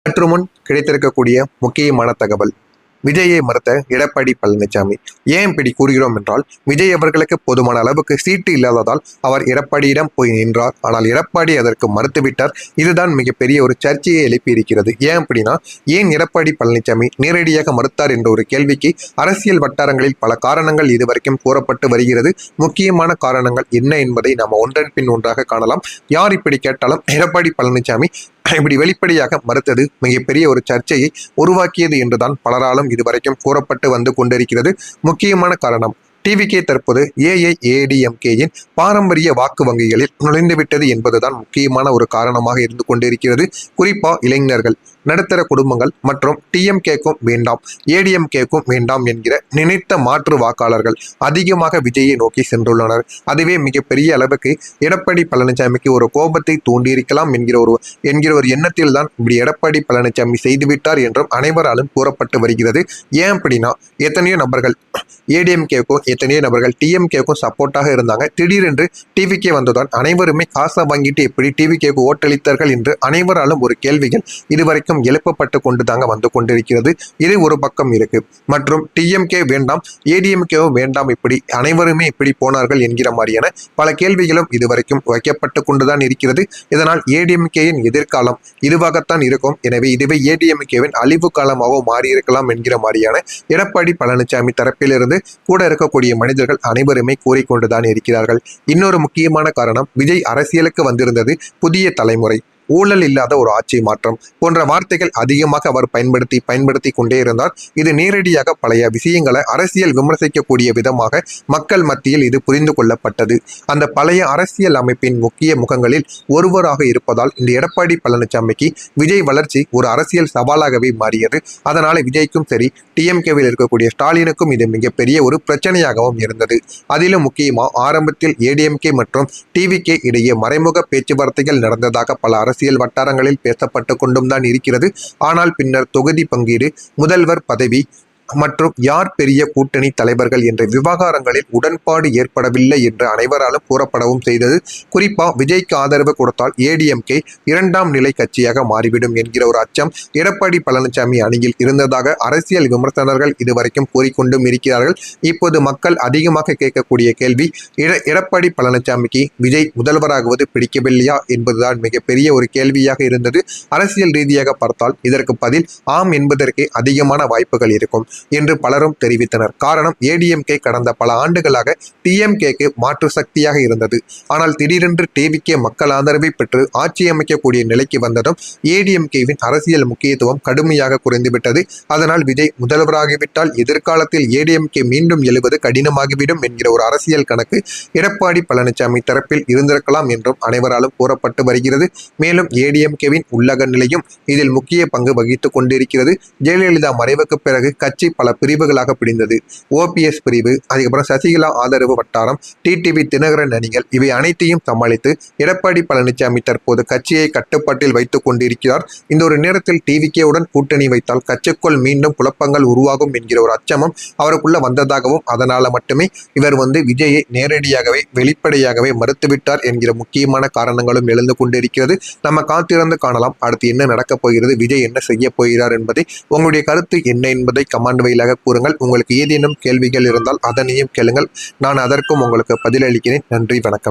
சற்று முன் கிடைத்திருக்கக்கூடிய முக்கியமான தகவல். விஜயை மறுத்த எடப்பாடி பழனிசாமி. ஏன் இப்படி கூறுகிறோம் என்றால், விஜய் அவர்களுக்கு போதுமான அளவுக்கு சீட்டு இல்லாததால் அவர் எடப்பாடியிடம் போய் நின்றார். ஆனால் எடப்பாடி அதற்கு மறுத்துவிட்டார். இதுதான் மிகப்பெரிய ஒரு சர்ச்சையை எழுப்பி இருக்கிறது. ஏன் அப்படின்னா, ஏன் எடப்பாடி பழனிசாமி நேரடியாக மறுத்தார் என்ற ஒரு கேள்விக்கு அரசியல் வட்டாரங்களில் பல காரணங்கள் இதுவரைக்கும் கூறப்பட்டு வருகிறது. முக்கியமான காரணங்கள் என்ன என்பதை நாம் ஒன்றன் பின் ஒன்றாக காணலாம். யார் இப்படி கேட்டாலும் எடப்பாடி பழனிசாமி இப்படி வெளிப்படையாக மறுத்தது மிகப்பெரிய ஒரு சர்ச்சையை உருவாக்கியது என்றுதான் பலராலும் இதுவரைக்கும் கூறப்பட்டு வந்து கொண்டிருக்கிறது. முக்கியமான காரணம், டிவிகே தற்போது ஏஐஏடிஎம்கேயின் பாரம்பரிய வாக்கு வங்கிகளில் நுழைந்துவிட்டது என்பதுதான் முக்கியமான ஒரு காரணமாக இருந்து கொண்டிருக்கிறது. குறிப்பா இளைஞர்கள், நடுத்தர குடும்பங்கள் மற்றும் டிஎம்கேக்கும் வேண்டாம், ஏடிஎம்கேக்கும் வேண்டாம் என்கிற நினைத்த மாற்று வாக்காளர்கள் அதிகமாக விஜயை நோக்கி சென்றுள்ளனர். அதுவே மிகப்பெரிய அளவுக்கு எடப்பாடி பழனிசாமிக்கு ஒரு கோபத்தை தூண்டியிருக்கலாம் என்கிற ஒரு எண்ணத்தில் தான் இப்படி எடப்பாடி பழனிசாமி செய்துவிட்டார் என்றும் அனைவராலும் கூறப்பட்டு வருகிறது. ஏன் அப்படின்னா, எத்தனையோ நபர்கள் ஏடிஎம்கேக்கும் எத்தனையோ நபர்கள் டிஎம்கேக்கும் சப்போர்ட்டாக இருந்தாங்க. திடீரென்று டிவிகே வந்ததால் அனைவருமே காசை வாங்கிட்டு எப்படி டிவிகேக்கு ஓட்டளித்தார்கள் என்று அனைவராலும் ஒரு கேள்விகள் இதுவரைக்கும் எழுப்பப்பட்டு கொண்டு தாங்க வந்து கொண்டிருக்கிறது. இது ஒரு பக்கம் இருக்கு. மற்றும் டிஎம்கே வேண்டாம், ஏடிஎம்கேவும் வேண்டாம், இப்படி அனைவருமே இப்படி போனார்கள் என்கிற மாதிரியான பல கேள்விகளும் இதுவரைக்கும் வைக்கப்பட்டு கொண்டுதான் இருக்கிறது. இதனால் ஏடிஎம்கேயின் எதிர்காலம் இதுவாகத்தான் இருக்கும். எனவே இதுவே ஏடிஎம்கேவின் அழிவு காலமாகவும் மாறியிருக்கலாம் என்கிற மாதிரியான எடப்பாடி பழனிசாமி தரப்பிலிருந்து கூட இருக்கக்கூடிய மனிதர்கள் அனைவருமே கூறிக்கொண்டுதான் இருக்கிறார்கள். இன்னொரு முக்கியமான காரணம், விஜய் அரசியலுக்கு வந்திருந்தது புதிய தலைமுறை, ஊழல் இல்லாத ஒரு ஆட்சி மாற்றம் போன்ற வார்த்தைகள் அதிகமாக அவர் பயன்படுத்தி கொண்டே இருந்தார். இது நேரடியாக பழைய விஷயங்களை அரசியல் விமர்சிக்கக்கூடிய விதமாக மக்கள் மத்தியில் இது புரிந்து கொள்ளப்பட்டது. அந்த பழைய அரசியல் அமைப்பின் முக்கிய முகங்களில் ஒருவராக இருப்பதால் இந்த எடப்பாடி பழனிசாமிக்கு விஜய் வளர்ச்சி ஒரு அரசியல் சவாலாகவே மாறியது. அதனால விஜய்க்கும் சரி, டிஎம்கேவில் இருக்கக்கூடிய ஸ்டாலினுக்கும் இது மிகப்பெரிய ஒரு பிரச்சனையாகவும் இருந்தது. அதிலும் முக்கியமா ஆரம்பத்தில் ஏடிஎம்கே மற்றும் டிவிகே இடையே மறைமுக பேச்சுவார்த்தைகள் நடந்ததாக பல அரசியல் வட்டாரங்களில் பேசப்பட்டு கொண்டும் தான் இருக்கிறது. ஆனால் பின்னர் தொகுதி பங்கீடு, முதல்வர் பதவி மற்றும் யார் பெரிய கூட்டணி தலைவர்கள் என்ற விவகாரங்களில் உடன்பாடு ஏற்படவில்லை என்று அனைவராலும் கூறப்படவும் செய்தது. குறிப்பா விஜய்க்கு ஆதரவு கொடுத்தால் ஏடிஎம்கே இரண்டாம் நிலை கட்சியாக மாறிவிடும் என்கிற ஒரு அச்சம் எடப்பாடி பழனிசாமி அணியில் இருந்ததாக அரசியல் விமர்சகர்கள் இதுவரைக்கும் கூறிக்கொண்டும் இருக்கிறார்கள். இப்போது மக்கள் அதிகமாக கேட்கக்கூடிய கேள்வி, எடப்பாடி பழனிசாமிக்கு விஜய் முதல்வராகுவது பிடிக்கவில்லையா என்பதுதான் மிகப்பெரிய ஒரு கேள்வியாக இருந்தது. அரசியல் ரீதியாக பார்த்தால் இதற்கு பதில் ஆம் என்பதற்கே அதிகமான வாய்ப்புகள் இருக்கும் என்று பலரும் தெரிவித்தனர். காரணம், ஏடிஎம்கே கடந்த பல ஆண்டுகளாக டிஎம்கேக்கு மாற்று சக்தியாக இருந்தது. ஆனால் திடீரென்று டிவிகே மக்கள் ஆதரவை பெற்று ஆட்சி அமைக்கக்கூடிய நிலைக்கு வந்ததும் ஏடிஎம்கேவின் அரசியல் முக்கியத்துவம் கடுமையாக குறைந்துவிட்டது. அதனால் விஜய் முதல்வராகிவிட்டால் எதிர்காலத்தில் ஏடிஎம்கே மீண்டும் எழுவது கடினமாகிவிடும் என்கிற ஒரு அரசியல் கணக்கு எடப்பாடி பழனிசாமி தரப்பில் இருந்திருக்கலாம் என்றும் அனைவராலும் கூறப்பட்டு வருகிறது. மேலும் ஏடிஎம்கேவின் உள்ளக நிலையும் இதில் முக்கிய பங்கு வகித்துக் கொண்டிருக்கிறது. ஜெயலலிதா மறைவுக்கு பிறகு கட்சி பல பிரிவுகளாக பிடிந்தது. ஓபிஎஸ் பிரிவு, அதுக்கப்புறம் சசிகலா ஆதரவு வட்டாரம், டிடிவி தினகரன் அணிகள், இவை அனைத்தையும் சமாளித்து எடப்பாடி பழனிசாமி தற்போது கட்சியை கட்டுப்பாட்டில் வைத்துக் கொண்டிருக்கிறார். இந்த ஒரு நேரத்தில் டிவிகேவுடன் கூட்டணி வைத்தால் கட்சிக்குள் மீண்டும் குழப்பங்கள் உருவாகும் என்கிற ஒரு அச்சமும் அவருக்குள்ள வந்ததாகவும், அதனால மட்டுமே இவர் விஜயை நேரடியாகவே வெளிப்படையாகவே மறுத்துவிட்டார் என்கிற முக்கியமான காரணங்களும் எழுந்து கொண்டிருக்கிறது. நம்ம காத்திருந்து காணலாம் அடுத்து என்ன நடக்கப் போகிறது, விஜய் என்ன செய்ய போகிறார் என்பதை. உங்களுடைய கருத்து என்ன என்பதை கமெண்ட் வாயிலாக கூறுங்கள். உங்களுக்கு ஏதேனும் கேள்விகள் இருந்தால் அதனையும் கேளுங்கள். நான் அதற்கும் உங்களுக்கு பதிலளிக்கிறேன். நன்றி, வணக்கம்.